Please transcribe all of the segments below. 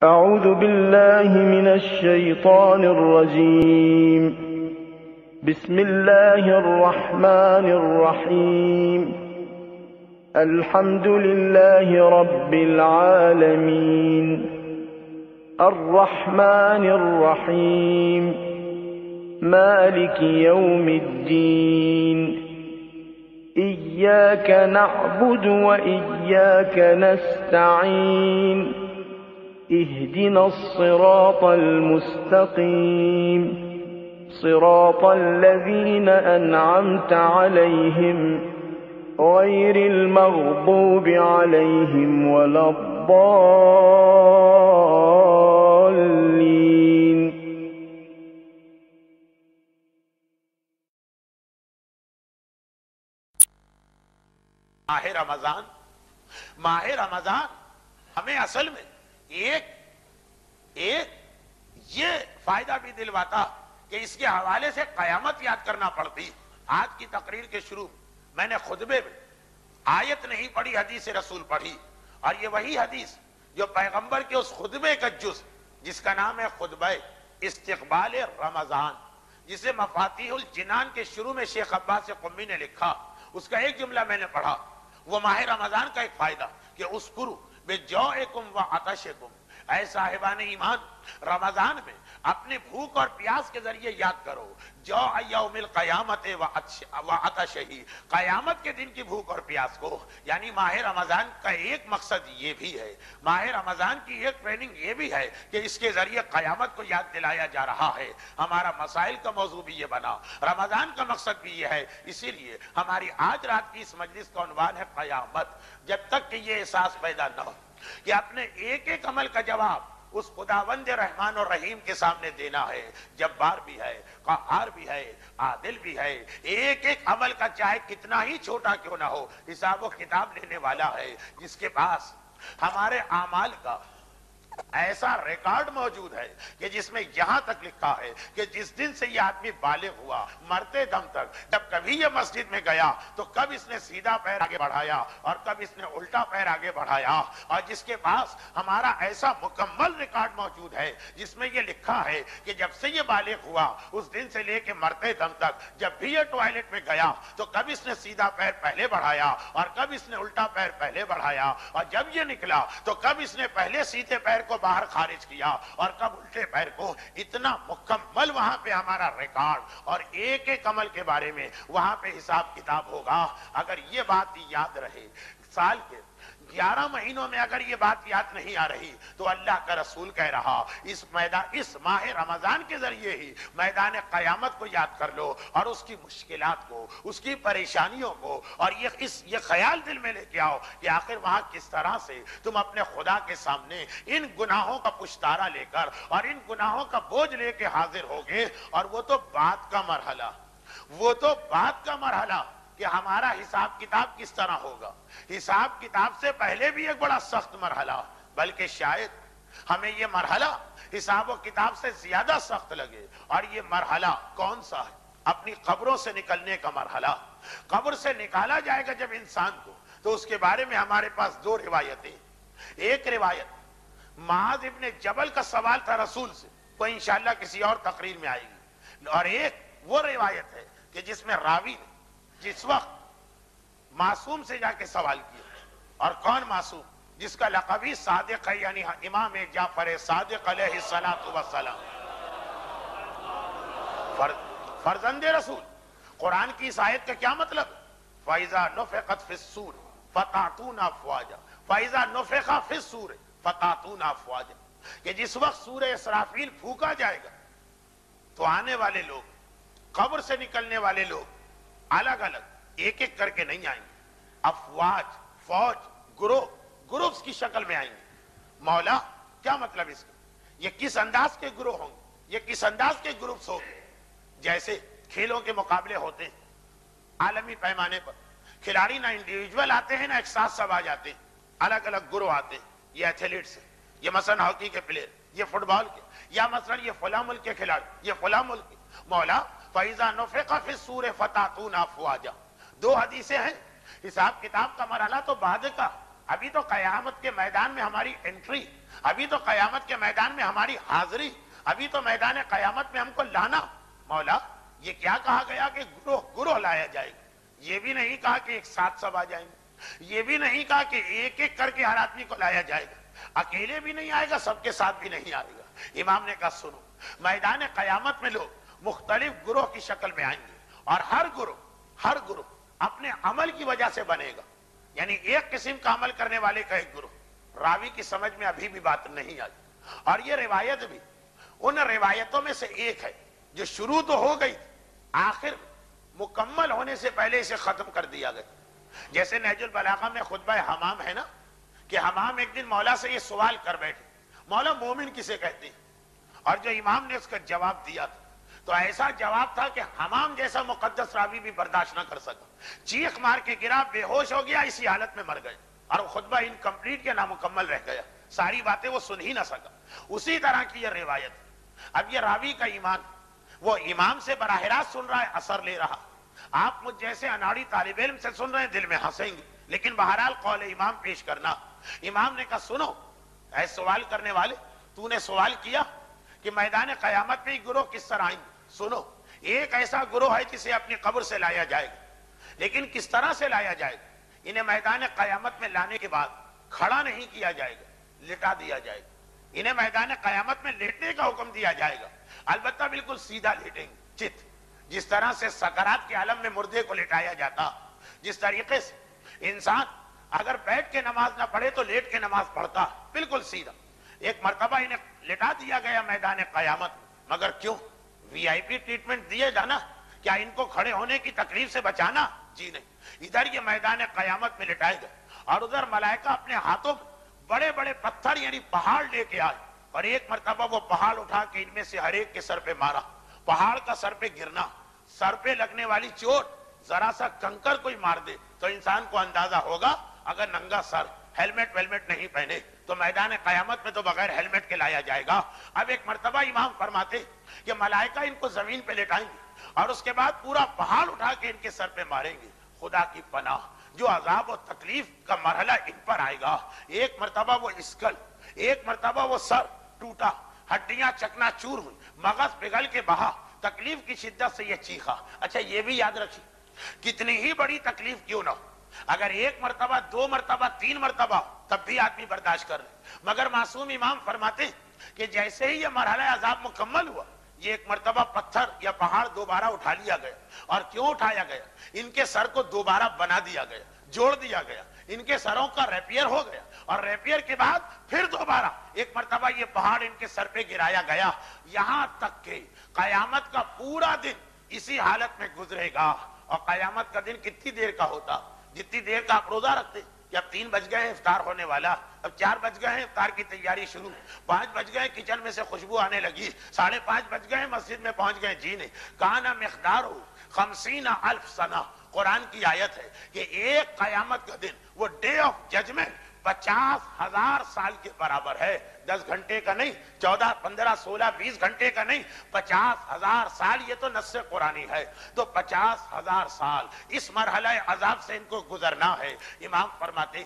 أعوذ بالله من الشيطان الرجيم. بسم الله الرحمن الرحيم. الحمد لله رب العالمين الرحمن الرحيم مالك يوم الدين إياك نعبد وإياك نستعين اهدنا الصراط المستقيم صراط الذين أنعمت عليهم غير المغضوب عليهم ولا الضالين. ماہ رمضان ہمیں اصل میں ایک یہ فائدہ بھی دلواتا کہ اس کے حوالے سے قیامت یاد کرنا پڑتی. آج کی تقریر کے شروع میں نے خطبے میں آیت نہیں پڑھی، حدیث رسول پڑھی، اور یہ وہی حدیث جو پیغمبر کے اس خطبے کا جز جس کا نام ہے خطبہ استقبال رمضان، جسے مفاتیح الجنان کے شروع میں شیخ عباس قمی نے لکھا، اس کا ایک جملہ میں نے پڑھا. وہ ماہ رمضان کا ایک فائدہ کہ اذکروا بجوعکم وعطشکم، اے صاحبان ایمان رمضان میں اپنے بھوک اور پیاس کے ذریعے یاد کرو جوع یوم القیامت وعطشہ، قیامت کے دن کی بھوک اور پیاس کو. یعنی ماہ رمضان کا ایک مقصد یہ بھی ہے، ماہ رمضان کی ایک ٹریننگ یہ بھی ہے کہ اس کے ذریعے قیامت کو یاد دلایا جا رہا ہے. ہمارا مسائل کا موضوع بھی یہ بنا، رمضان کا مقصد بھی یہ ہے. اسی لیے ہماری آج رات کی اس مجلس کا عنوان ہے قیامت. جب تک کہ یہ احساس پیدا نہ ہو کہ اپنے ایک ایک عمل کا جواب اس خداوند رحمان اور رحیم کے سامنے دینا ہے، جبار بھی ہے، قہار بھی ہے، عادل بھی ہے، ایک ایک عمل کا چاہے کتنا ہی چھوٹا کیوں نہ ہو حساب و کتاب لینے والا ہے، جس کے پاس ہمارے اعمال کا ایسا ریکارڈ موجود ہے کہ جس میں یہاں تک لکھا ہے کہ جس دن سے یہ آدمی بالغ ہوا مرتے دم تک جب کبھی یہ مسجد میں گیا تو کب اس نے سیدھا پیر آگے بڑھایا اور کب اس نے الٹا پیر آگے بڑھایا، اور جس کے پاس ہمارا ایسا مکمل ریکارڈ موجود ہے جس میں یہ لکھا ہے کہ جب سے یہ بالغ ہوا اس دن سے لے کے مرتے دم تک جب بھی یہ ٹوائلٹ میں گیا تو کب اس نے سیدھا پیر پہلے بڑھایا اور کب اس نے الٹا پیر پہلے بڑھایا، اور جب یہ نکلا تو کب اس نے پہلے سیدھے پیر کو باہر خارج کیا اور کب الٹے پیر کو. اتنا مکمل وہاں پہ ہمارا ریکارڈ اور ایک ایک عمل کے بارے میں وہاں پہ حساب کتاب ہوگا. اگر یہ بات یاد رہے، سال کے 11 مہینوں میں اگر یہ بات یاد نہیں آ رہی تو اللہ کا رسول کہہ رہا اس ماہ رمضان کے ذریعے ہی میدان قیامت کو یاد کر لو اور اس کی مشکلات کو، اس کی پریشانیوں کو، اور یہ خیال دل میں لے کے آؤ کہ آخر وہاں کس طرح سے تم اپنے خدا کے سامنے ان گناہوں کا پشتارا لے کر اور ان گناہوں کا بوجھ لے کے حاضر ہوگے. اور وہ تو بات کا مرحلہ کہ ہمارا حساب کتاب کس طرح ہوگا. حساب کتاب سے پہلے بھی ایک بڑا سخت مرحلہ، بلکہ شاید ہمیں یہ مرحلہ حساب و کتاب سے زیادہ سخت لگے. اور یہ مرحلہ کون سا ہے؟ اپنی قبروں سے نکلنے کا مرحلہ. قبر سے نکالا جائے گا جب انسان کو، تو اس کے بارے میں ہمارے پاس دو روایتیں. ایک روایت معاذ ابن جبل کا سوال تھا رسول سے، وہ انشاءاللہ کسی اور تقریر میں آئے گی. اور ایک وہ روایت ہے کہ جس میں راوی نے جس وقت معصوم سے جا کے سوال کیا، اور کون معصوم؟ جس کا لقب ہی صادق ہے، یعنی امام جعفر صادق علیہ السلام، فرزند رسول. قرآن کی اس آیت کا کیا مطلب؟ فَإِذَا نُفِخَتْ فِي الصُّورِ فَتَأْتُونَ أَفْوَاجًا، فَإِذَا نُفِخَ فِي الصُّورِ فَتَأْتُونَ أَفْوَاجًا، کہ جس وقت سورہ اسرافیل پھونکا جائے گا تو آنے والے لوگ، قبر سے نکلنے والے لوگ الگ الگ ایک ایک کر کے نہیں آئیں گے، افواج، فوج، گروپس کی شکل میں آئیں گے. مولا کیا مطلب اس کا؟ یہ کس انداز کے گروہ ہوں گے، یہ کس انداز کے گروپس ہوں گے؟ جیسے کھیلوں کے مقابلے ہوتے ہیں عالمی پیمانے پر، کھلاڑی نہ انڈیویجول آتے ہیں نہ ایک ساتھ سب آ جاتے ہیں، الگ الگ گروہ آتے ہیں. یہ ایتھلیٹس ہیں، یہ مثلا ہاکی کے پلیئر، یہ فٹ بال کے، یا مثلا یہ فلاں ملک کے کھلاڑی، یہ فلاں ملک کے. مولا فَإِذَا نُفِخَ فِي الصُّورِ فَتَأْتُونَ أَفْوَاجًا. دو حدیثیں ہیں. حساب کتاب کا مرحلہ تو بعد کا، ابھی تو قیامت کے میدان میں ہماری انٹری، ابھی تو قیامت کے میدان میں ہماری حاضری، ابھی تو میدان قیامت میں ہم کو لانا۔ مولا یہ کیا کہا گیا کہ گروہ گروہ لایا جائے گا؟ یہ بھی نہیں کہا کہ ایک ساتھ سب آ جائیں گے، یہ بھی نہیں کہا کہ ایک ایک کر کے ہر آدمی کو لایا جائے گا، اکیلے بھی نہیں آئے گا، سب کے ساتھ بھی نہیں آئے گا۔ امام نے کہا سنو، میدان قیامت میں لوگ مختلف گروہ کی شکل میں آئیں گے، اور ہر گروہ اپنے عمل کی وجہ سے بنے گا، یعنی ایک قسم کا عمل کرنے والے کا ایک گروہ۔ راوی کی سمجھ میں ابھی بھی بات نہیں آئی، اور یہ روایت بھی ان روایتوں میں سے ایک ہے جو شروع تو ہو گئی، آخر مکمل ہونے سے پہلے اسے ختم کر دیا گیا۔ جیسے نہج البلاغہ میں خطبہ حمام ہے نا، کہ حمام ایک دن مولا سے یہ سوال کر بیٹھے، مولا مومن کسے کہتے ہیں؟ اور جو امام نے اس کا جواب دیا تھا تو ایسا جواب تھا کہ حمام جیسا مقدس راوی بھی برداشت نہ کر سکا، چیخ مار کے گرا، بے ہوش ہو گیا، اسی حالت میں مر گئے، اور خطبہ انکمپلیٹ کے نامکمل رہ گیا، ساری باتیں وہ سن ہی نہ سکا۔ اسی طرح کی یہ روایت ہے۔ اب یہ راوی کا ایمان، وہ امام سے براہ راست سن رہا ہے، اثر لے رہا۔ آپ مجھ جیسے اناڑی طالب علم سے سن رہے ہیں، دل میں ہنسیں گے، لیکن بہرحال قول امام پیش کرنا۔ امام نے کہا سنو اے سوال کرنے والے، تو نے سوال کیا کہ میدان قیامت میں گروہ کس طرح آئیں گے؟ سنو، ایک ایسا گروہ ہے جسے اپنی قبر سے لایا جائے گا، لیکن کس طرح سے لایا جائے گا؟ انہیں میدان قیامت میں لانے کے بعد کھڑا نہیں کیا جائے گا، لٹا دیا جائے گا۔ انہیں میدان قیامت میں لیٹنے کا حکم دیا جائے گا، البتہ بالکل سیدھا لیٹیں گے، چت جس طرح سے سکرات کے عالم میں مردے کو لٹایا جاتا، جس طریقے سے انسان اگر بیٹھ کے نماز نہ پڑھے تو لیٹ کے نماز پڑھتا، بالکل سیدھا۔ ایک مرتبہ انہیں لٹا دیا گیا میدان قیامت، مگر کیوں؟ وی آئی پی ٹریٹمنٹ دیے جانا، کیا ان کو کھڑے ہونے کی تکلیف سے بچانا؟ جی نہیں، ادھر یہ میدان قیامت میں لٹائے گئے، اور ادھر ملائکہ اپنے ہاتھوں میں بڑے بڑے پتھر یعنی پہاڑ لے کے آئے، اور ایک مرتبہ وہ پہاڑ اٹھا کے ان میں سے ہر ایک کے سر پہ مارا۔ پہاڑ کا سر پہ گرنا، سر پہ لگنے والی چوٹ، ذرا سا کنکر کوئی مار دے تو انسان کو اندازہ ہوگا، اگر ننگا سر، ہیلمٹ ویلمٹ نہیں پہنے تو میدان قیامت میں تو بغیر ہیلمٹ کے لایا جائے گا۔ اب ایک مرتبہ امام فرماتے کہ ملائکہ ان کو زمین پہ لٹائیں گے، اور اس کے بعد پورا پہاڑ اٹھا کے ان کے سر پہ ماریں گے۔ خدا کی پناہ، جو عذاب و تکلیف کا مرحلہ ان پر آئے گا، ایک مرتبہ وہ اسکل، ایک مرتبہ وہ سر ٹوٹا، ہڈیاں چکنا چور ہوئی، مغز پگھل کے بہا، تکلیف کی شدت سے یہ چیخا۔ اچھا یہ بھی یاد رکھیے، کتنی ہی بڑی تکلیف کیوں نہ ہو، اگر ایک مرتبہ، دو مرتبہ، تین مرتبہ تب بھی آدمی برداشت کر لے، مگر معصوم امام فرماتے ہیں کہ جیسے ہی یہ مرحلہ عذاب مکمل ہوا، یہ ایک مرتبہ پتھر یا پہاڑ دوبارہ اٹھا لیا گیا۔ اور کیوں اٹھایا گیا؟ ان کے سر کو دوبارہ بنا دیا گیا، جوڑ دیا گیا، ان کے سروں کا ریپیئر ہو گیا، اور ریپیئر کے بعد پھر دوبارہ ایک مرتبہ یہ پہاڑ ان کے سر پہ گرایا گیا، یہاں تک کہ قیامت کا پورا دن اسی حالت میں گزرے گا۔ اور قیامت کا دن کتنی دیر کا ہوتا؟ جتنی دیر کا آپ روزہ رکھتے کہ اب 3 بج گئے ہیں افطار ہونے والا، اب 4 بج گئے ہیں افطار کی تیاری شروع، 5 بج گئے کچن میں سے خوشبو آنے لگی، 5:30 بج گئے مسجد میں پہنچ گئے، جی نہیں، کان مقدار 50,000 سنہ، قرآن کی آیت ہے کہ ایک قیامت کا دن، وہ ڈے آف ججمنٹ 50,000 سال کے برابر ہے۔ 10 گھنٹے کا نہیں، 14، 15، 16، 20 گھنٹے کا نہیں، 50,000 سال، یہ تو نص قرآنی ہے۔ تو 50,000 سال اس مرحلہ عذاب سے ان کو گزرنا ہے۔ امام فرماتے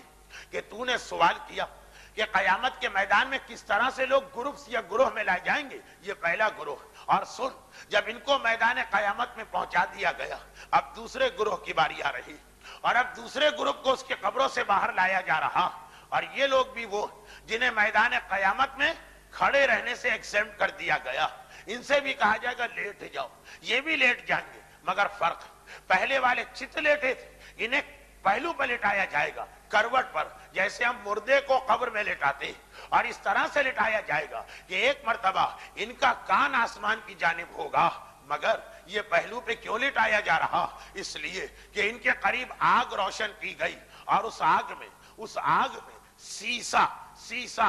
کہ تو نے سوال کیا کہ قیامت کے میدان میں کس طرح سے لوگ گروپس یا گروہ میں لائے جائیں گے، یہ پہلا گروہ۔ اور سن، جب ان کو میدان قیامت میں پہنچا دیا گیا، اب دوسرے گروہ کی باری آ رہی، اور اب دوسرے گروپ کو اس کے قبروں سے باہر لایا جا رہا، اور یہ لوگ بھی وہ جنہیں میدان قیامت میں کھڑے رہنے سے ایکسمپٹ کر دیا گیا، ان سے بھی کہا جائے گا لیٹ جاؤ، یہ بھی لیٹ جائیں گے، مگر فرق، پہلے والے چت لیٹے تھے، انہیں پہلو پر لٹایا جائے گا، کروٹ پر، جیسے ہم مردے کو قبر میں لٹاتے، اور اس طرح سے لٹایا جائے گا کہ ایک مرتبہ ان کا کان آسمان کی جانب ہوگا۔ مگر یہ پہلو پہ کیوں لٹایا جا رہا؟ اس لیے کہ ان کے قریب آگ روشن کی گئی، اور اس آگ میں سیسا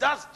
10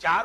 4,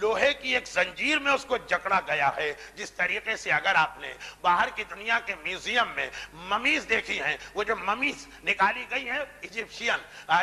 لوہے کی ایک زنجیر میں اس کو جکڑا گیا ہے. جس طریقے سے اگر آپ نے باہر کی دنیا کے میوزیم میں ممیز دیکھی ہیں، وہ جو ممیز نکالی گئی ہیں ایجپشین،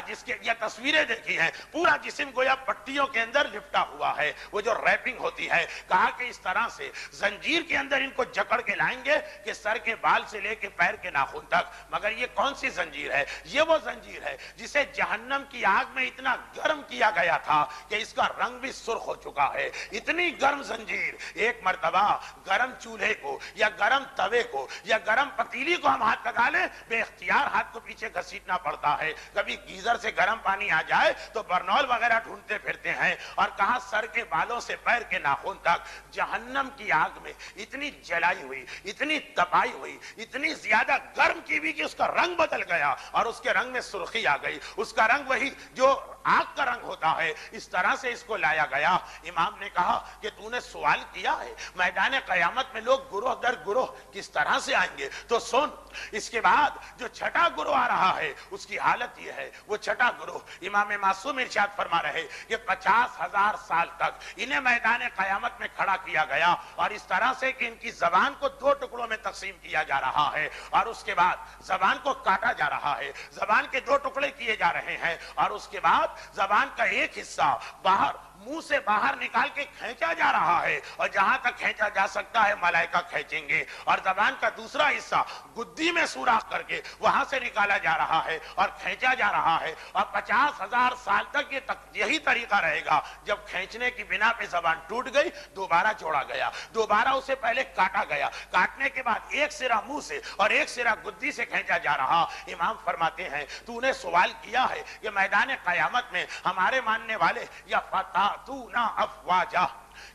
جس کے یہ تصویریں دیکھی ہیں، پورا جسم گویا پٹیوں کے اندر لپٹا ہوا ہے، وہ جو ریپنگ ہوتی ہے، کہا کہ اس طرح سے زنجیر کے اندر ان کو جکڑ کے لائیں گے کہ سر کے بال سے لے کے پیر کے ناخن تک. مگر یہ کون سی زنجیر ہے؟ یہ وہ زنجیر ہے جسے جہنم کی آگ میں اتنا گرم کیا گیا تھا کہ اس کا رنگ بھی سرخ ہو چکا ہے. اتنی گرم زنجیر. ایک مرتبہ گرم چولہے کو یا گرم توے کو یا گرم پتیلی کو ہم ہاتھ لگا لیں، بے اختیار ہاتھ کو پیچھے گھسیٹنا پڑتا ہے. کبھی گیزر سے گرم پانی آ جائے تو برنول وغیرہ ڈھونڈتے پھرتے ہیں. اور کہاں سر کے بالوں سے پیر کے ناخن تک جہنم کی آگ میں اتنی جلائی ہوئی، اتنی تپائی ہوئی، اتنی زیادہ گرم کی بھی کہ اس کا رنگ بدل گیا اور اس کے رنگ میں سرخی آ گئی. اس کا رنگ وہی جو آگ کا رنگ ہوتا ہے. اس طرح سے اس کو لایا گیا. امام نے کہا کہ تو نے سوال کیا ہے میدان قیامت میں لوگ گروہ در گروہ کس طرح سے آئیں گے، تو سن. اس کے بعد جو چھٹا گروہ آ رہا ہے اس کی حالت یہ ہے. وہ چھٹا گروہ امام معصوم ارشاد فرما رہے کہ 50,000 سال تک انہیں میدان قیامت میں کھڑا کیا گیا اور اس طرح سے کہ ان کی زبان کو 2 ٹکڑوں میں تقسیم کیا جا رہا ہے اور اس کے بعد زبان کو کاٹا جا رہا ہے. زبان کے 2 ٹکڑے کیے جا رہے ہیں اور اس کے بعد زبان کا ایک حصہ باہر منہ سے باہر نکال کے کھینچا جا رہا ہے اور جہاں تک کھینچا جا سکتا ہے ملائکہ کھینچیں گے. اور زبان کا دوسرا حصہ گدی میں سوراخ کر کے وہاں سے نکالا جا رہا ہے اور کھینچا جا رہا ہے. اور 50,000 سال تک یہی طریقہ رہے گا. جب کھینچنے کی بنا پہ زبان ٹوٹ گئی دوبارہ جوڑا گیا، دوبارہ اسے پہلے کاٹا گیا. کاٹنے کے بعد ایک سرا منہ سے اور ایک سرا گدی سے کھینچا جا رہا. امام فرماتے ہیں تو نے سوال کیا ہے کہ میدان قیامت میں ہمارے ماننے والے یا فتاتونا افواجا،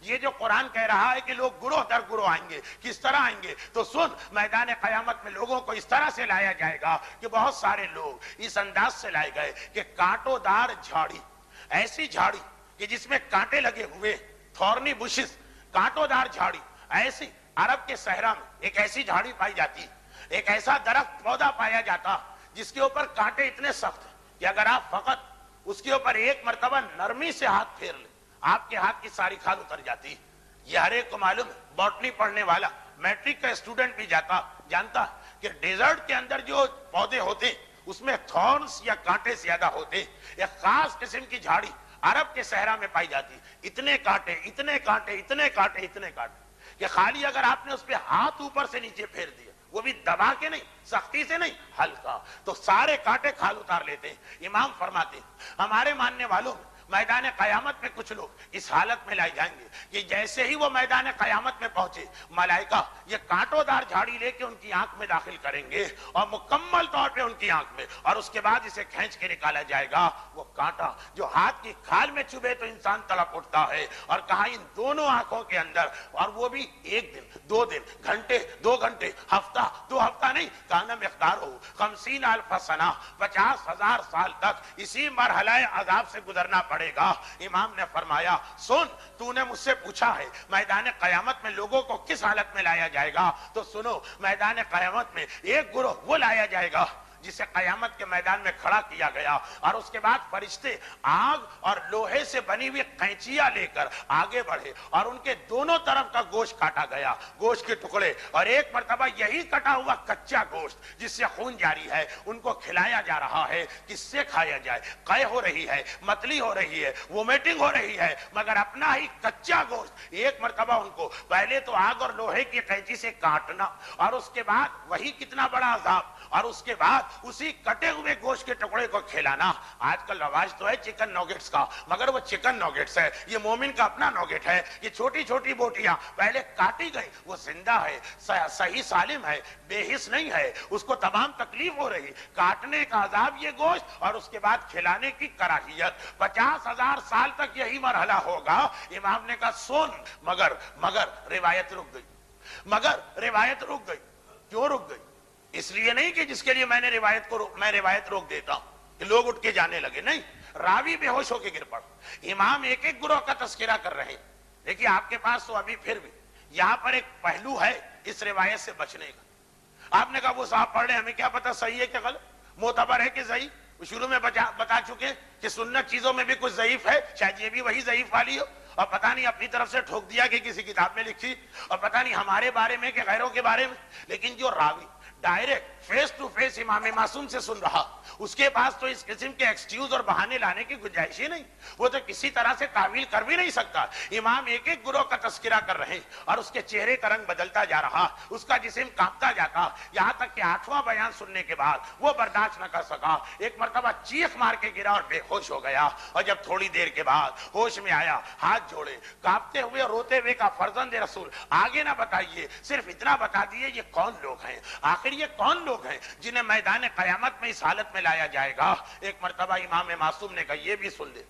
یہ جو قرآن کہہ رہا ہے کہ لوگ گروہ در گروہ آئیں گے، کس طرح آئیں گے؟ تو سن، میدان قیامت میں لوگوں کو اس طرح سے لایا جائے گا کہ بہت سارے لوگ اس انداز سے لائے گئے کہ کانٹوں دار جھاڑی، ایسی جھاڑی کہ جس میں کانٹے لگے ہوئے، تھورنی بشز، کانٹوں دار جھاڑی. ایسی عرب کے صحرا میں ایک ایسی جھاڑی پائی جاتی، ایک ایسا درخت پودا پایا جاتا جس کے اوپر کانٹے اتنے سخت ہیں کہ اگر آپ فقط اس کے اوپر ایک مرتبہ نرمی سے ہاتھ پھیر لیں آپ کے ہاتھ کی ساری کھال اتر جاتی. یہ ہر ایک کو معلوم ہے، باٹنی پڑھنے والا میٹرک کا اسٹوڈنٹ بھی جانتا ہے کہ ڈیزرٹ کے اندر جو پودے ہوتے ہیں اس میں تھورنز یا کانٹے زیادہ ہوتے ہیں. ایک خاص قسم کی جھاڑی عرب کے صحرا میں پائی جاتی، اتنے کانٹے اتنے کانٹے اتنے کانٹے اتنے کانٹے کہ خالی اگر آپ نے اس پہ ہاتھ اوپر سے نیچے پھیر دیا، وہ بھی دبا کے نہیں، سختی سے نہیں، ہلکا، تو سارے کانٹے کھال اتار لیتے ہیں. امام فرماتے ہیں ہمارے ماننے والوں میں میدان قیامت میں کچھ لوگ اس حالت میں لائے جائیں گے کہ جیسے ہی وہ میدان قیامت میں پہنچے ملائکہ یہ کانٹوں دار جھاڑی لے کے ان کی آنکھ میں داخل کریں گے اور مکمل طور پہ ان کی آنکھ میں، اور اس کے بعد اسے کھینچ کے نکالا جائے گا. وہ کانٹا جو ہاتھ کی کھال میں چبھے تو انسان تڑپ اٹھتا ہے. اور کہا ان دونوں آنکھوں کے اندر، اور وہ بھی 1 دن 2 دن گھنٹے 2 گھنٹے ہفتہ 2 ہفتہ نہیں، کانا مقدار ہو 50,000 سنہ، 50,000 سال تک اسی مرحلہ عذاب سے گزرنا پڑے گا. امام نے فرمایا سن، تو نے مجھ سے پوچھا ہے میدان قیامت میں لوگوں کو کس حالت میں لایا جائے گا، تو سنو، میدان قیامت میں ایک گروہ وہ لایا جائے گا جسے قیامت کے میدان میں کھڑا کیا گیا اور اس کے بعد فرشتے آگ اور لوہے سے بنی ہوئی قینچیاں لے کر آگے بڑھے اور ان کے دونوں طرف کا گوشت کاٹا گیا، گوشت کے ٹکڑے، اور ایک مرتبہ یہی کٹا ہوا کچا گوشت جس سے خون جاری ہے ان کو کھلایا جا رہا ہے. کس سے کھایا جائے؟ قے ہو رہی ہے، متلی ہو رہی ہے، وومیٹنگ ہو رہی ہے، مگر اپنا ہی کچا گوشت ایک مرتبہ ان کو پہلے تو آگ اور لوہے کی قینچی سے کاٹنا اور اس کے بعد وہی کتنا بڑا عذاب، اور اس کے بعد اسی کٹے ہوئے گوشت کے ٹکڑے کو کھلانا. آج کل رواج تو ہے چکن نوگٹس کا، مگر وہ چکن نوگٹس ہے، یہ مومن کا اپنا نوگٹ ہے. یہ چھوٹی چھوٹی بوٹیاں پہلے کاٹی گئی، وہ زندہ ہے، صحیح سالم ہے، بے حس نہیں ہے، اس کو تمام تکلیف ہو رہی، کاٹنے کا عذاب یہ گوشت اور اس کے بعد کھلانے کی کراہیت. 50,000 سال تک یہی مرحلہ ہوگا. امام نے کہا سن، مگر روایت رک گئی، مگر روایت رک گئی. کیوں رک گئی؟ اس لیے نہیں کہ جس کے لیے میں روایت روک دیتا ہوں کہ لوگ اٹھ کے جانے لگے، نہیں، راوی بے ہوش ہو کے گر پڑا. امام ایک ایک گروہ کا تذکرہ کر رہے ہیں. دیکھیے آپ کے پاس تو ابھی پھر بھی یہاں پر ایک پہلو ہے اس روایت سے بچنے کا. آپ نے کہا وہ صاحب پڑھ رہے ہیں، ہمیں کیا پتا صحیح ہے کہ غلط، معتبر ہے کہ ضعیف. شروع میں بتا چکے کہ سنت چیزوں میں بھی کچھ ضعیف ہے، شاید یہ بھی وہی ضعیف والی ہو. اور پتہ نہیں اپنی طرف سے ٹھوک دیا کہ کسی کتاب میں لکھی، اور پتہ نہیں ہمارے بارے میں کہ غیروں کے بارے میں، لیکن جو راوی ڈائریکٹ فیس ٹو فیس امام معصوم سے سن رہا، اس کے پاس تو اس قسم کے ایکسکیوز اور بہانے لانے کی گنجائش ہی نہیں، وہ تو کسی طرح سے تعویل کر بھی نہیں سکتا۔ امام ایک ایک گروہ کا تذکرہ کر رہے ہیں اور اس کے چہرے کا رنگ بدلتا جا رہا، اس کا جسم کانپتا جاتا، یہاں تک کہ 8واں بیان سننے کے بعد وہ برداشت نہ کر سکا، ایک مرتبہ چیخ مار کے گرا اور بے ہوش ہو گیا، اور جب تھوڑی دیر کے بعد ہوش میں آیا، ہاتھ جوڑے، کانپتے ہوئے روتے ہوئے کا فرزند رسول آگے نہ بتائیے، صرف اتنا بتا دیے یہ کون لوگ ہیں، آخر یہ کون لوگ ہیں جنہیں میدان قیامت میں اس حالت میں لایا جائے گا۔ ایک مرتبہ امام معصوم نے کہا یہ بھی سن لے،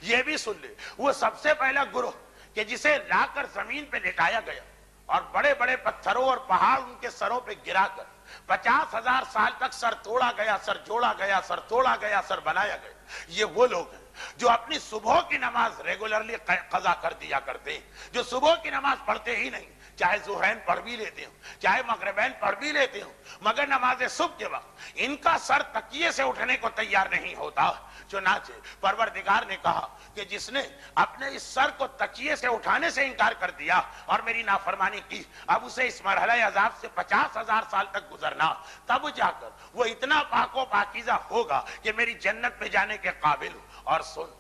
یہ بھی سن لے، وہ سب سے پہلا گروہ کہ جسے لا کر زمین پہ لٹایا گیا اور بڑے بڑے پتھروں اور پہاڑ ان کے سروں پہ گرا کر 50,000 سال تک سر توڑا گیا، سر جوڑا گیا، سر توڑا گیا، سر بنایا گیا، یہ وہ لوگ ہیں جو اپنی صبح کی نماز ریگولرلی قضا کر دیا کرتے ہیں، جو صبح کی نماز پڑھتے ہی نہیں، چاہے ظہرین پڑھ بھی لیتے ہوں، چاہے مغربین پڑھ بھی لیتے ہوں، مگر نماز صبح کے وقت ان کا سر تکیے سے اٹھنے کو تیار نہیں ہوتا۔ چنانچہ پروردگار نے کہا کہ جس نے اپنے اس سر کو تکیے سے اٹھانے سے انکار کر دیا اور میری نافرمانی کی، اب اسے اس مرحلہ عذاب سے 50,000 سال تک گزرنا، تب جا کر وہ اتنا پاک و پاکیزہ ہوگا کہ میری جنت میں جانے کے قابل ہو۔ اور سن،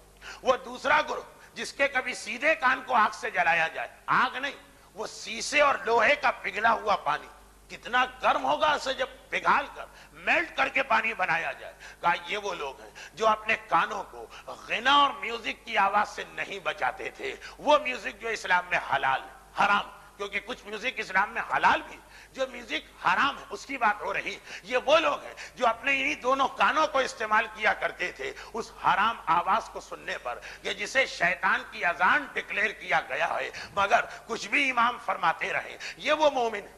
وہ دوسرا گروہ جس کے کبھی سیدھے کان کو آگ سے جلایا جائے، آگ نہیں، وہ سیسے اور لوہے کا پگھلا ہوا پانی کتنا گرم ہوگا اسے جب پگھال کر میلٹ کر کے پانی بنایا جائے، کہا یہ وہ لوگ ہیں جو اپنے کانوں کو غنا اور میوزک کی آواز سے نہیں بچاتے تھے، وہ میوزک جو اسلام میں حلال ہے، حرام، کیونکہ کچھ میوزک اسلام میں حلال بھی، جو میوزک حرام ہے اس کی بات ہو رہی، یہ وہ لوگ ہیں جو اپنے انہی دونوں کانوں کو استعمال کیا کرتے تھے اس حرام آواز کو سننے پر کہ جسے شیطان کی اذان ڈکلیئر کیا گیا ہے، مگر کچھ بھی امام فرماتے رہے۔ یہ وہ مومن ہے،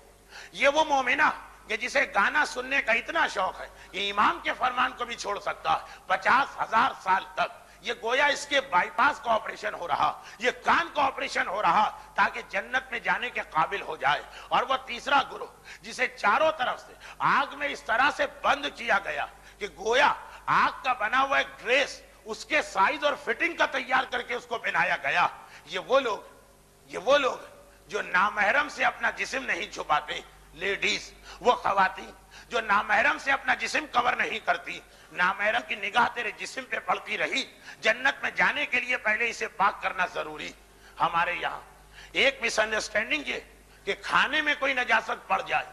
یہ وہ مومنہ کہ جسے گانا سننے کا اتنا شوق ہے کہ امام کے فرمان کو بھی چھوڑ سکتا ہے 50,000 سال تک، یہ گویا اس کے بائی پاس کا آپریشن ہو رہا، یہ کان کا آپریشن ہو رہا تاکہ جنت میں جانے کے قابل ہو جائے۔ اور وہ تیسرا گروہ جسے چاروں طرف سے آگ میں اس طرح سے بند کیا گیا کہ گویا آگ کا بنا ہوا ایک ڈریس اس کے سائز اور فٹنگ کا تیار کر کے اس کو پہنایا گیا، یہ وہ لوگ جو نامحرم سے اپنا جسم نہیں چھپاتے، لیڈیز، وہ خواتین جو نامحرم سے اپنا جسم کور نہیں کرتی، نامحرم کی نگاہ تیرے جسم پہ پڑتی رہی، جنت میں جانے کے لیے پہلے اسے پاک کرنا ضروری۔ ہمارے یہاں ایک مس انڈرسٹینڈنگ یہ کہ کھانے میں کوئی نجاست پڑ جائے،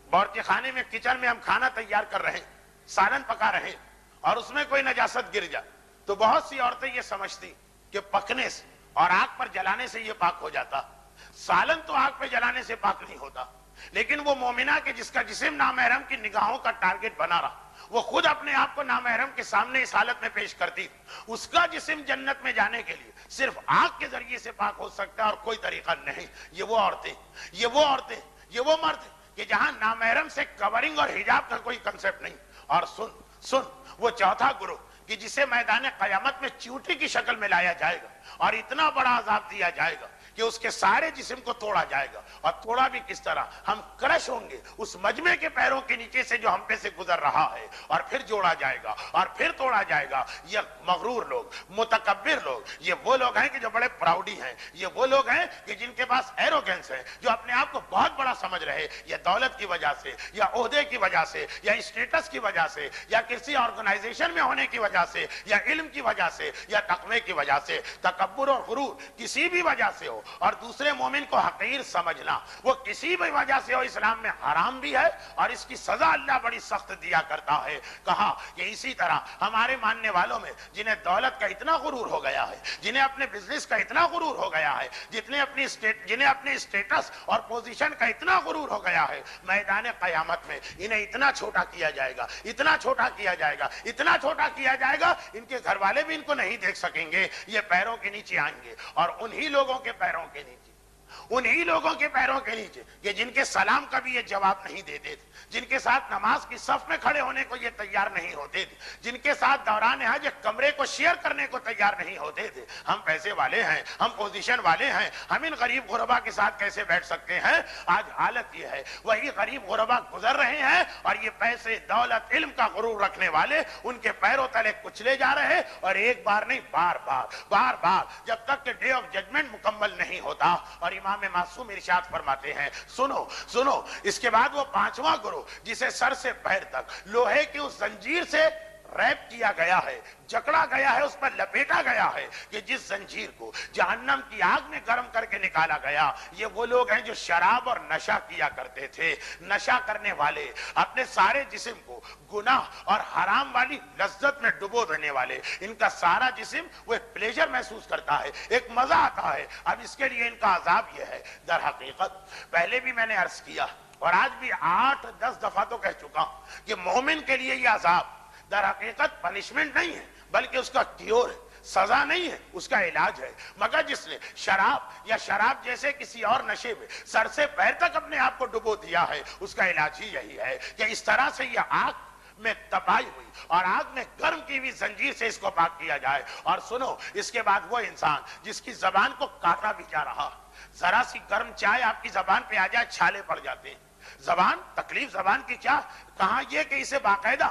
باورچی خانے میں، کچن میں ہم کھانا تیار کر رہے ہیں، سالن پکا رہے ہیں، اور اس میں کوئی نجاست گر جائے تو بہت سی عورتیں یہ سمجھتی کہ پکنے سے اور آگ پر جلانے سے یہ پاک ہو جاتا۔ سالن تو آگ پہ جلانے سے پاک نہیں ہوتا، لیکن وہ مومنہ کہ جس کا جسم نامحرم کی نگاہوں کا ٹارگٹ بنا رہا، وہ خود اپنے آپ کو نامحرم کے سامنے اس حالت میں پیش کرتی، اس کا جسم جنت میں جانے کے لیے صرف آگ کے ذریعے سے پاک ہو سکتا ہے اور کوئی طریقہ نہیں۔ یہ وہ عورتیں، یہ وہ مرد ہیں کہ جہاں نامحرم سے کورنگ اور حجاب کا کوئی کنسپٹ نہیں۔ اور سن وہ چوتھا گروہ کہ جسے میدان قیامت میں چیوٹی کی شکل میں لایا جائے گا اور اتنا بڑا عذاب دیا جائے گا کہ اس کے سارے جسم کو توڑا جائے گا، اور توڑا بھی کس طرح، ہم کرش ہوں گے اس مجمع کے پیروں کے نیچے سے جو ہم پہ سے گزر رہا ہے، اور پھر جوڑا جائے گا اور پھر توڑا جائے گا۔ یہ مغرور لوگ، متکبر لوگ، یہ وہ لوگ ہیں کہ جو بڑے پراؤڈی ہیں، یہ وہ لوگ ہیں کہ جن کے پاس ایروگنس ہے، جو اپنے آپ کو بہت بڑا سمجھ رہے، یا دولت کی وجہ سے، یا عہدے کی وجہ سے، یا اسٹیٹس کی وجہ سے، یا کسی آرگنائزیشن میں ہونے کی وجہ سے، یا علم کی وجہ سے، یا تقوی کی وجہ سے، تکبر اور غرور کسی بھی وجہ سے ہو، اور دوسرے مومن کو حقیر سمجھنا، وہ کسی بھی وجہ سے ہو، اسلام میں حرام بھی ہے اور اس کی سزا اللہ بڑی سخت دیا کرتا ہے۔ کہا کہ اسی طرح ہمارے ماننے والوں میں جنہیں دولت کا اتنا غرور ہو گیا ہے، جنہیں اپنے بزنس کا اتنا غرور ہو گیا ہے، جنہیں اپنے اسٹیٹس اور پوزیشن کا اتنا غرور ہو گیا ہے، میدان قیامت میں انہیں اتنا چھوٹا کیا جائے گا، اتنا چھوٹا کیا جائے گا، اتنا چھوٹا کیا جائے گا، ان کے گھر والے بھی ان کو نہیں دیکھ سکیں گے، یہ پیروں کے نیچے آئیں گے، اور انہی لوگوں کے پیروں کے نیچے، انہی لوگوں کے پیروں کے نیچے کہ جن کے سلام کا بھی یہ جواب نہیں دیتے تھے، جن کے ساتھ نماز کی صف میں کھڑے ہونے کو یہ تیار نہیں ہوتے تھے، جن کے ساتھ دوران حج ایک کمرے کو شیئر کرنے کو تیار نہیں ہوتے تھے۔ ہم پیسے والے ہیں، ہم پوزیشن والے ہیں، ہم ان غریب غربا کے ساتھ کیسے بیٹھ سکتے ہیں؟ آج حالت یہ ہے، وہی غریب غربا گزر رہے ہیں اور یہ پیسے، دولت، علم کا غرور رکھنے والے ان کے پیروں تلے کچلے جا رہے، اور ایک بار نہیں، بار بار جب تک کہ ڈے آف ججمنٹ مکمل نہیں ہوتا۔ اور امام معصوم ارشاد فرماتے ہیں، سنو، اس کے بعد وہ پانچواں گروہ جسے سر سے پیر تک لوہے کی اس زنجیر سے ریپ کیا گیا ہے، جکڑا گیا ہے، اس پر لپیٹا گیا ہے، کہ جس زنجیر کو جہنم کی آگ میں گرم کر کے نکالا گیا، یہ وہ لوگ ہیں جو شراب اور نشہ کیا کرتے تھے۔ نشہ کرنے والے، اپنے سارے جسم کو گناہ اور حرام والی لذت میں ڈبو دینے والے، ان کا سارا جسم وہ ایک پلیجر محسوس کرتا ہے، ایک مزہ آتا ہے۔ اب اس کے لیے ان کا عذاب یہ ہے، در حقیقت پہلے بھی میں نے عرض کیا اور آج بھی 8-10 دفعہ تو کہہ چکا ہوں کہ مومن کے لیے یہ عذاب در حقیقت پنشمنٹ نہیں ہے، بلکہ اس کا کیور ہے، سزا نہیں ہے، اس کا علاج ہے۔ مگر جس نے شراب یا شراب جیسے کسی اور نشے میں سر سے پیر تک اپنے آپ کو ڈبو دیا ہے، اس کا علاج ہی یہی ہے کہ اس طرح سے یہ آگ میں تباہی ہوئی اور آگ میں گرم کی ہوئی زنجیر سے اس کو پاک کیا جائے۔ اور سنو، اس کے بعد وہ انسان جس کی زبان کو کاٹا بھی جا رہا، ذرا سی گرم چائے آپ کی زبان پہ آ جائے، چھالے پڑ جاتے ہیں۔ زبان، تکلیف زبان کی کیا، کہاں یہ کہ اسے باقاعدہ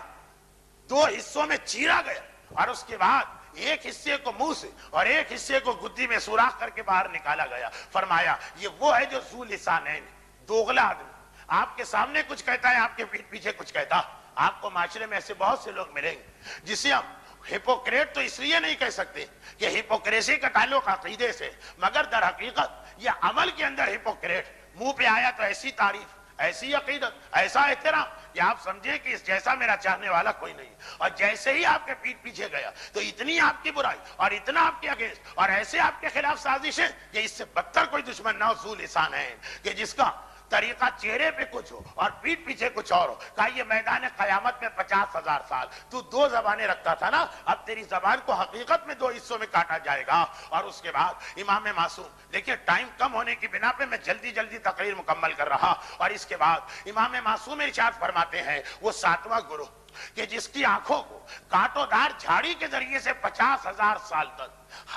2 حصوں میں چیرا گیا اور اس کے بعد ایک حصے کو منہ سے اور ایک حصے کو گدی میں سوراخ کر کے باہر نکالا گیا۔ فرمایا یہ وہ ہے جو ذو لسانین، دوغلا آدمی، آپ کے سامنے کچھ کہتا ہے، آپ کے پیٹ پیچھے کچھ کہتا۔ آپ کو معاشرے میں ایسے بہت سے لوگ ملیں گے جسے ہم ہپوکریٹ تو اس لیے نہیں کہہ سکتے کہ ہپوکریسی کا تعلق عقیدے سے، مگر در حقیقت یہ عمل کے اندر ہپوکریٹ، منہ پہ آیا تو ایسی تعریف، ایسی عقیدت، ایسا احترام کہ آپ سمجھیں کہ اس جیسا میرا چاہنے والا کوئی نہیں، اور جیسے ہی آپ کے پیٹ پیچھے گیا تو اتنی آپ کی برائی اور اتنا آپ کے اگینسٹ اور ایسے آپ کے خلاف سازش ہے کہ اس سے بدتر کوئی دشمن نہ ہو، ذو لسان ہے، کہ جس کا طریقہ چہرے پہ کچھ ہو اور پیٹ پیچھے کچھ اور ہو۔ کہا یہ میدان قیامت میں 50,000 سال تو 2 زبانیں رکھتا تھا نا، اب تیری زبان کو حقیقت میں 2 حصوں میں کاٹا جائے گا۔ اور اس کے بعد امام معصوم، دیکھیے ٹائم کم ہونے کی بنا پہ میں جلدی تقریر مکمل کر رہا، اور اس کے بعد امام معصوم ارشاد فرماتے ہیں وہ 7واں گروہ کہ جس کی آنکھوں کو کانٹوں دار جھاڑی کے ذریعے سے 50,000 سال تک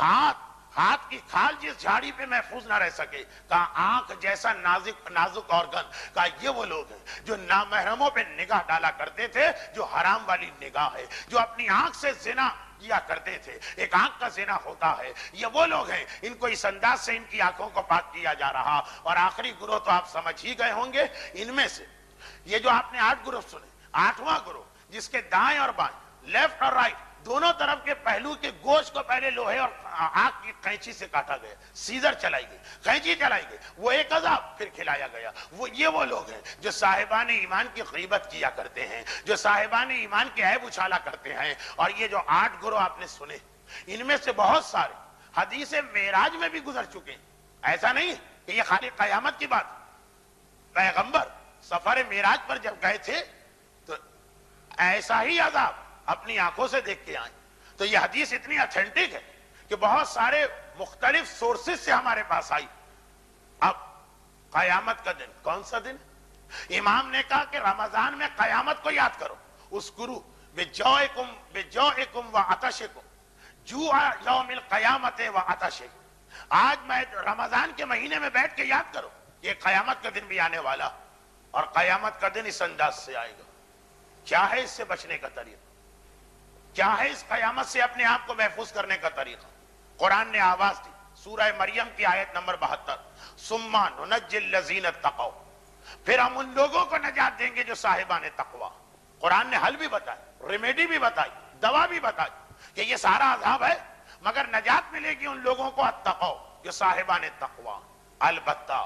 ہاتھ کی کھال جس جھاڑی پہ محفوظ نہ رہ سکے، کہا آنکھ جیسا نازک آرگن، کہا یہ وہ لوگ ہیں جو نامحرموں پہ نگاہ ڈالا کرتے تھے، جو حرام والی نگاہ ہے، جو اپنی آنکھ سے زنا کیا کرتے تھے، ایک آنکھ کا زنا ہوتا ہے۔ یہ وہ لوگ ہیں، ان کو اس انداز سے ان کی آنکھوں کو پاک کیا جا رہا۔ اور آخری گروہ تو آپ سمجھ ہی گئے ہوں گے، ان میں سے یہ جو آپ نے 8 گروہ سنے، 8واں گروہ جس کے دائیں اور بائیں، لیفٹ اور رائٹ، دونوں طرف کے پہلو کے گوشت کو پہلے لوہے اور آگ کی قینچی سے کاٹا گیا، سیزر چلائی گئی، قینچی چلائی گئی، وہ ایک عذاب پھر کھلایا گیا۔ یہ وہ لوگ ہیں جو صاحبان ایمان کی غیبت کیا کرتے ہیں، جو صاحبان ایمان کے عیب اچھالا کرتے ہیں۔ اور یہ جو 8 گروہ آپ نے سنے، ان میں سے بہت سارے حدیث معراج میں بھی گزر چکے ہیں۔ ایسا نہیں کہ یہ خالی قیامت کی بات، پیغمبر سفر معراج پر جب گئے تھے تو ایسا ہی عذاب اپنی آنکھوں سے دیکھ کے آئیں۔ تو یہ حدیث اتنی اتھینٹک ہے کہ بہت سارے مختلف سورسز سے ہمارے پاس آئی۔ اب قیامت کا دن کون سا دن؟ امام نے کہا کہ رمضان میں قیامت کو یاد کرو، اذکروا بجوعکم وعطشکم جوع یوم القیامت وعطشکم۔ آج میں رمضان کے مہینے میں بیٹھ کے یاد کرو، یہ قیامت کا دن بھی آنے والا، اور قیامت کا دن اس انداز سے آئے گا۔ کیا ہے اس سے بچنے کا طریقہ؟ کیا ہے اس قیامت سے اپنے آپ کو محفوظ کرنے کا طریقہ؟ قرآن نے آواز دی، سورہ مریم کی آیت نمبر 72، ثم ننجی الذین اتقوا، پھر ہم ان لوگوں کو نجات دیں گے جو صاحبان تقوی۔ قرآن نے حل بھی بتایا، ریمیڈی بھی بتائی، دوا بھی بتائی کہ یہ سارا عذاب ہے مگر نجات ملے گی ان لوگوں کو اتقوا، جو صاحبان تقوی۔ البتہ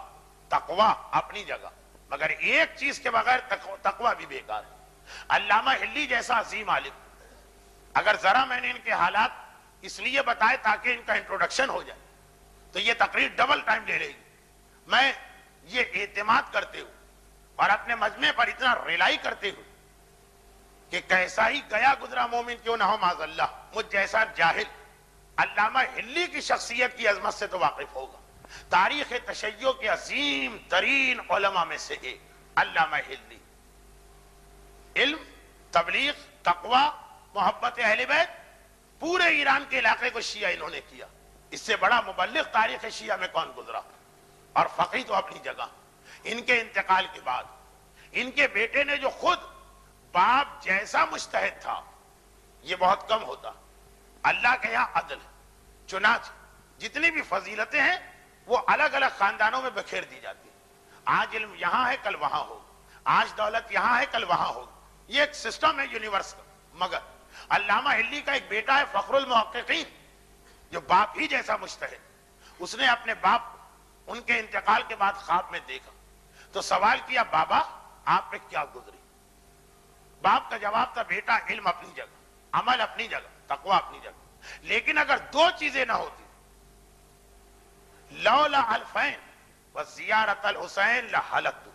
تقوی اپنی جگہ، مگر ایک چیز کے بغیر تقوی بھی بیکار ہے۔ علامہ ہلی جیسا عظیم عالم، اگر ذرا میں نے ان کے حالات اس لیے بتائے تاکہ ان کا انٹروڈکشن ہو جائے تو یہ تقریر ڈبل ٹائم لے لے گی۔ میں یہ اعتماد کرتے ہوئے اور اپنے مجمع پر اتنا ریلائی کرتے ہوئے کہ کیسا ہی گیا گزرا مومن کیوں نہ ہو معاذ اللہ، مجھ جیسا جاہل علامہ ہلی کی شخصیت کی عظمت سے تو واقف ہوگا تاریخ تشیع کے عظیم ترین علماء میں سے ایک علامہ ہلی. علم، تبلیغ، تقوی، محبت اہل بیت، پورے ایران کے علاقے کو شیعہ انہوں نے کیا. اس سے بڑا مبلغ تاریخ شیعہ میں کون گزرا؟ اور فقیہ تو اپنی جگہ. ان کے انتقال کے بعد ان کے بیٹے نے جو خود باپ جیسا مجتہد تھا، یہ بہت کم ہوتا. اللہ کے یہاں عدل ہے، چنانچہ جتنی بھی فضیلتیں ہیں وہ الگ الگ خاندانوں میں بکھیر دی جاتی ہیں. آج علم یہاں ہے، کل وہاں ہو. آج دولت یہاں ہے، کل وہاں ہو. یہ ایک سسٹم ہے یونیورس کا. مگر علامہ ہلی کا ایک بیٹا ہے فخر المحققین، جو باپ ہی جیسا مجتہد. اس نے اپنے باپ کو ان کے انتقال کے بعد خواب میں دیکھا تو سوال کیا، بابا آپ پہ کیا گزری؟ باپ کا جواب تھا، بیٹا علم اپنی جگہ، عمل اپنی جگہ، تقوی اپنی جگہ، لیکن اگر دو چیزیں نہ ہوتی، لولا الفین وزیارت الحسین لہلکت،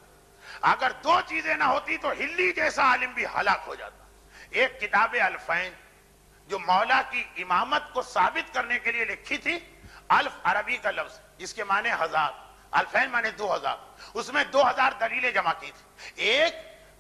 اگر دو چیزیں نہ ہوتی تو ہلی جیسا عالم بھی ہلاک ہو جاتا. ایک کتاب الفین جو مولا کی امامت کو ثابت کرنے کے لیے لکھی تھی، الف عربی کا لفظ جس کے معنی ہزار، الفین معنی 2000، اس میں 2000 دلیلیں جمع کی تھی. ایک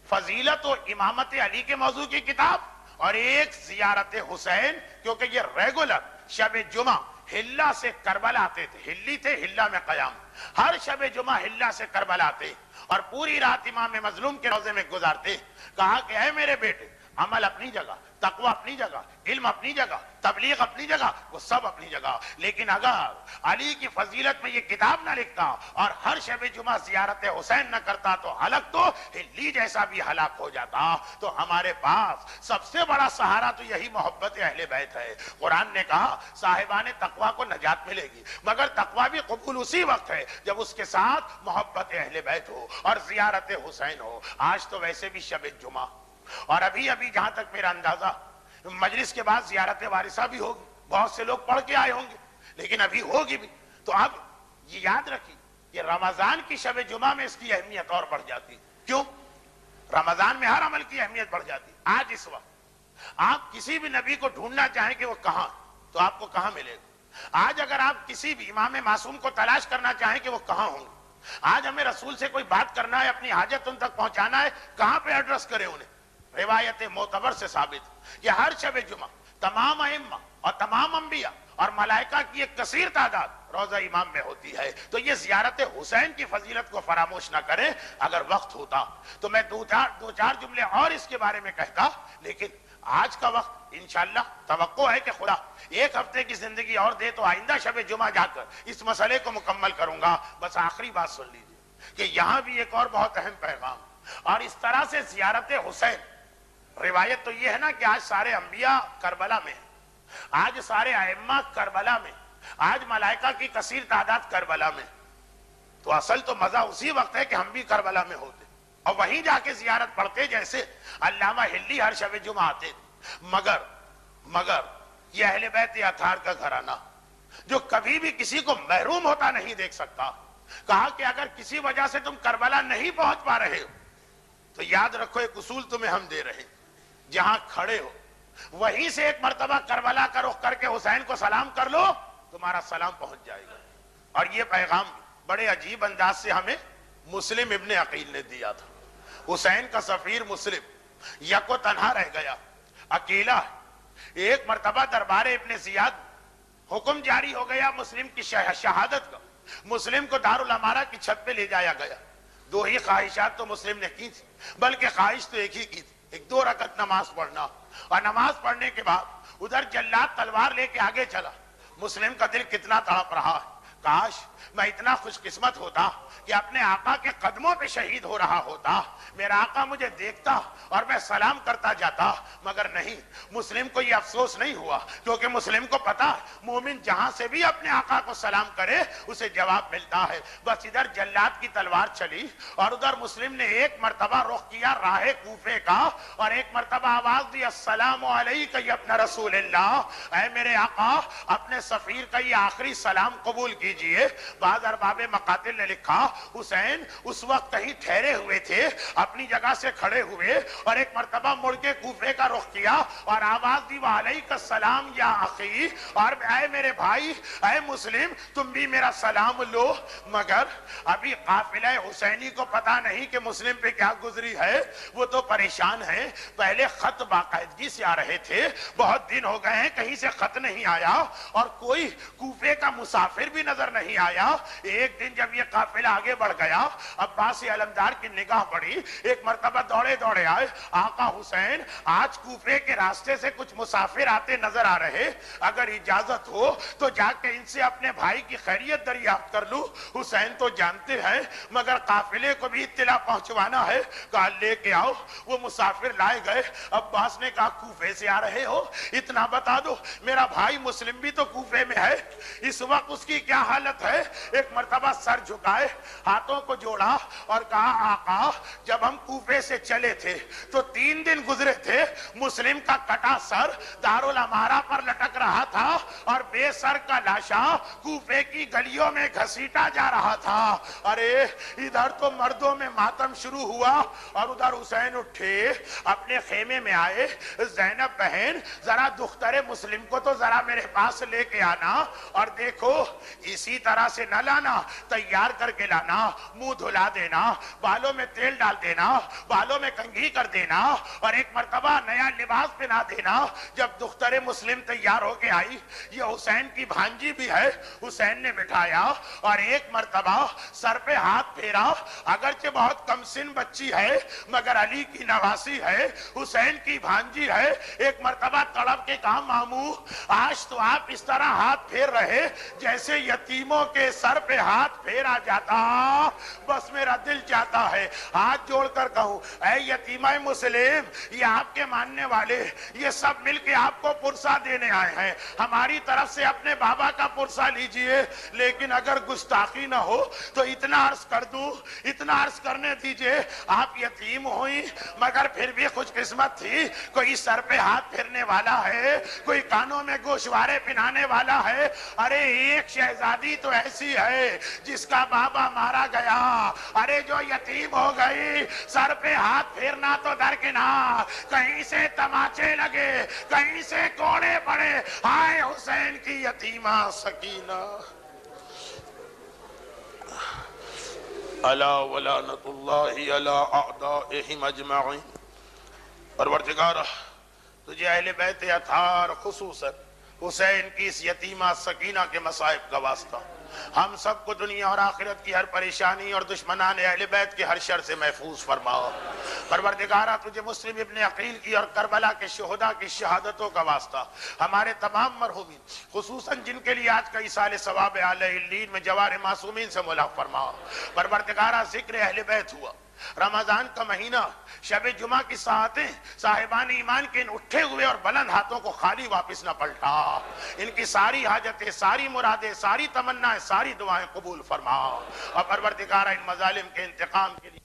فضیلت و امامت علی کے موضوع کی کتاب، اور ایک زیارت حسین، کیونکہ یہ ریگولر شب جمعہ ہلا سے کربلا آتے تھے. ہلی تھے، ہلا میں قیام، ہر شب جمعہ ہلا سے کربلا آتے اور پوری رات امام مظلوم کے روضے میں گزارتے. کہا کہ اے میرے بیٹے، عمل اپنی جگہ، تقوی اپنی جگہ، علم اپنی جگہ، تبلیغ اپنی جگہ، وہ سب اپنی جگہ، لیکن اگر علی کی فضیلت میں یہ کتاب نہ لکھتا اور ہر شب جمعہ زیارت حسین نہ کرتا تو ہلاک تو ہلی جیسا بھی ہلاک ہو جاتا. تو ہمارے پاس سب سے بڑا سہارا تو یہی محبت اہل بیت ہے. قرآن نے کہا صاحبان تقوی کو نجات ملے گی، مگر تقوی بھی قبول اسی وقت ہے جب اس کے ساتھ محبت اہل بیت ہو اور زیارت حسین ہو. آج تو ویسے بھی شب جمعہ، اور ابھی جہاں تک میرا اندازہ مجلس کے بعد زیارت وارثہ بھی ہوگی، بہت سے لوگ پڑھ کے آئے ہوں گے، لیکن ابھی ہوگی بھی. تو اب یہ یاد رکھیے کہ رمضان کی شب جمعہ میں اس کی اہمیت اور بڑھ جاتی. کیوں؟ رمضان میں ہر عمل کی اہمیت بڑھ جاتی. آج اس وقت آپ کسی بھی نبی کو ڈھونڈنا چاہیں کہ وہ کہاں، تو آپ کو کہاں ملے گا؟ آج اگر آپ کسی بھی امام معصوم کو تلاش کرنا چاہیں کہ وہ کہاں ہوں گے، آج ہمیں رسول سے کوئی بات کرنا ہے، اپنی حاجت ان تک پہنچانا ہے، کہاں پہ ایڈریس کریں انہیں؟ روایت معتبر سے ثابت کہ ہر شب جمعہ تمام ائمہ اور تمام انبیاء اور ملائکہ کی ایک کثیر تعداد روضہ امام میں ہوتی ہے. تو یہ زیارت حسین کی فضیلت کو فراموش نہ کریں. اگر وقت ہوتا تو میں دو چار جملے اور اس کے بارے میں کہتا، لیکن آج کا وقت انشاءاللہ توقع ہے کہ خدا ایک ہفتے کی زندگی اور دے تو آئندہ شب جمعہ جا کر اس مسئلے کو مکمل کروں گا. بس آخری بات سن لیجیے کہ یہاں بھی ایک اور بہت اہم پیغام، اور اس طرح سے زیارت حسین، روایت تو یہ ہے نا کہ آج سارے انبیاء کربلا میں ہیں، آج سارے ائمہ کربلا میں، آج ملائکہ کی کثیر تعداد کربلا میں. تو اصل تو مزہ اسی وقت ہے کہ ہم بھی کربلا میں ہوتے اور وہیں جا کے زیارت پڑھتے، جیسے علامہ ہلی ہر شب جمعہ آتے تھے. مگر یہ اہل بیت اطہار کا گھرانہ جو کبھی بھی کسی کو محروم ہوتا نہیں دیکھ سکتا، کہا کہ اگر کسی وجہ سے تم کربلا نہیں پہنچ پا رہے ہو تو یاد رکھو ایک اصول تمہیں ہم دے رہے ہیں، جہاں کھڑے ہو وہیں سے ایک مرتبہ کربلا کا رخ کر کے حسین کو سلام کر لو، تمہارا سلام پہنچ جائے گا. اور یہ پیغام بڑے عجیب انداز سے ہمیں مسلم ابن عقیل نے دیا تھا. حسین کا سفیر مسلم یکو تنہا رہ گیا، اکیلا ہے. ایک مرتبہ دربار ابن زیاد حکم جاری ہو گیا مسلم کی شہادت کا. مسلم کو دارالامارہ کی چھت پہ لے جایا گیا. دو ہی خواہشات تو مسلم نے کی تھی، بلکہ خواہش تو ایک ہی کی تھی، ایک 2 رکعت نماز پڑھنا. اور نماز پڑھنے کے بعد ادھر جلاد تلوار لے کے آگے چلا. مسلم کا دل کتنا تڑپ رہا ہے، کاش میں اتنا خوش قسمت ہوتا کہ اپنے آقا کے قدموں پہ شہید ہو رہا ہوتا، میرا آقا مجھے دیکھتا اور میں سلام کرتا جاتا. مگر نہیں، مسلم کو یہ افسوس نہیں ہوا، کیونکہ مسلم کو پتا مومن جہاں سے بھی اپنے آقا کو سلام کرے اسے جواب ملتا ہے. بس ادھر جلاد کی تلوار چلی اور ادھر مسلم نے ایک مرتبہ رخ کیا راہ کوفے کا اور ایک مرتبہ آواز دی، السلام علیکہ یا ابن رسول اللہ، اے میرے آقا، اپنے سفیر کا یہ آخری سلام قبول کیا. دیجئے، بعض ارباب مقاتل نے لکھا حسین اس وقت کہیں ٹھہرے ہوئے تھے، اپنی جگہ سے کھڑے ہوئے اور ایک مرتبہ مڑ کے کوفے کا رخ کیا اور آواز دی وعلیک السلام یا اخی، اور اے میرے بھائی، اے مسلم تم بھی میرا سلام لو. مگر ابھی قافلہ حسینی کو پتا نہیں کہ مسلم پہ کیا گزری ہے، وہ تو پریشان ہیں. پہلے خط باقاعدگی سے آ رہے تھے، بہت دن ہو گئے ہیں کہیں سے خط نہیں آیا اور کوئی کوفے کا مسافر بھی نظر نہیں آیا. ایک دن جب یہ قافلہ آگے بڑھ گیا، عباس علمدار کی نگاہ پڑی، ایک مرتبہ دوڑے دوڑے آئے، آقا حسین آج کوفے کے راستے سے کچھ مسافر آتے نظر آ رہے، اگر اجازت ہو تو جا کے ان سے اپنے بھائی کی خیریت دریافت کر لوں. حسین تو جانتے ہیں مگر قافلے کو بھی اطلاع پہنچوانا ہے، کہا لے کے آؤ. وہ مسافر لائے گئے. عباس نے کہا کوفے سے آ رہے ہو، اتنا بتا دو، میرا بھائی مسلم بھی تو کوفے میں ہے، اس وقت اس کی کیا حالت ہے. ایک مرتبہ سر جھکائے، ہاتھوں کو جوڑا اور کہا آقا جب ہم کوفے سے چلے تھے تو 3 دن گزرے تھے، مسلم کا کٹا سر دارالامارہ پر لٹک رہا تھا اور بے سر کا لاشا کوفے کی گلیوں میں گھسیٹا جا رہا تھا. ارے ادھر تو مردوں میں ماتم شروع ہوا اور ادھر حسین اٹھے، اپنے خیمے میں آئے. زینب بہن ذرا دختر مسلم کو تو ذرا میرے پاس لے کے آنا، اور دیکھو اسی طرح سے نہ لانا، تیار کر کے لانا، منہ دھلا دینا، بالوں میں تیل ڈال دینا، بالوں میں کنگھی کر دینا اور ایک مرتبہ نیا لباس پہنا دینا. جب دختر مسلم تیار ہو کے آئی، یہ حسین کی بھانجی بھی ہے، حسین نے بٹھایا اور ایک مرتبہ سر پہ ہاتھ پھیرا. اگرچہ بہت کم سن بچی ہے مگر علی کی نواسی ہے، حسین کی بھانجی ہے. ایک مرتبہ تڑپ کے کہا ماموں آج تو آپ اس طرح ہاتھ پھیر رہے جیسے یتیموں کے سر پہ ہاتھ پھیرا جاتا. بس میرا دل چاہتا ہے ہاتھ جوڑ کر کہوں اے یتیمہ مسلم، یہ آپ کے ماننے والے یہ سب مل کے آپ کو پرسہ دینے آئے ہیں، ہماری طرف سے اپنے بابا کا پرسہ لیجئے. لیکن اگر گستاخی نہ ہو تو اتنا عرض کر دوں، اتنا عرض کرنے دیجئے، آپ یتیم ہوئی مگر پھر بھی خوش قسمت تھی، کوئی سر پہ ہاتھ پھرنے والا ہے، کوئی کانوں میں گوشوارے پہنانے والا ہے. ارے ایک شہزادی تو ایسی ہے جس کا بابا مارا گیا، ارے جو یتیم ہو گئی، سر پہ ہاتھ پھیرنا تو درکنار، کہیں سے تماچے لگے، کہیں سے کوڑے پڑے. ہائے حسین کی یتیمہ سکینہ. الا ولعنۃ اللہ علی اعدائہم اجمعین. پروردگارہ تجھے اہل بیت اطہار خصوصاً حسین کی اس یتیمہ سکینہ کے مصائب کا واسطہ ہم سب کو دنیا اور آخرت کی ہر پریشانی اور دشمنان اہل بیت کے ہر شر سے محفوظ فرما. پروردگارہ تجھے مسلم ابن عقیل کی اور کربلا کے شہداء کی شہادتوں کا واسطہ ہمارے تمام مرحومین خصوصاً جن کے لیے آج کا ایصال ثواب اعلی علیین میں جوار معصومین سے ملاق فرما. پروردگارہ ذکر اہل بیت ہوا، رمضان کا مہینہ، شب جمعہ کی ساعتیں، صاحبان ایمان کے ان اٹھے ہوئے اور بلند ہاتھوں کو خالی واپس نہ پلٹا. ان کی ساری حاجتیں، ساری مرادیں، ساری تمنائیں، ساری دعائیں قبول فرما. اور پروردگارہ ان مظالم کے انتقام کے لیے